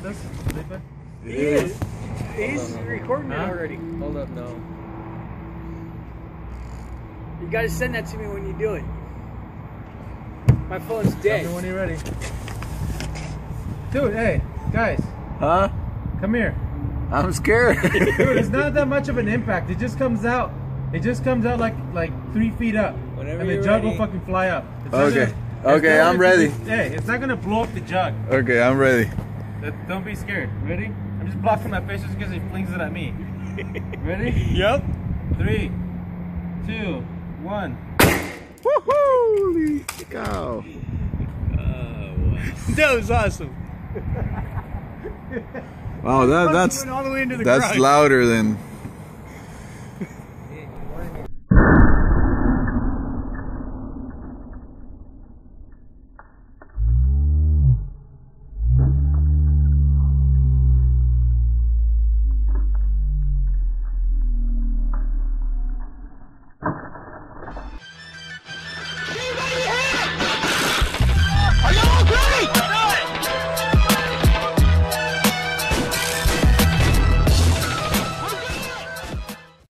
with us, Felipe? He is. He's recording it already. Hold up, no. You gotta send that to me when you do it. My phone's dead. Tell me when you're ready. Dude, hey, guys. Huh? Come here. I'm scared. Dude, it's not that much of an impact. It just comes out. It just comes out like 3 feet up. Whenever and the you're jug ready. will fucking fly up. It's Okay. Gonna, Okay, I'm ready. Hey, it's not gonna blow up the jug. Okay, I'm ready. Don't be scared. Ready? I'm just blocking my face just because he flings it at me. Ready? Yep. 3, 2, 1. Holy cow. That was awesome. Wow, that's Went all the way into the that's garage. louder than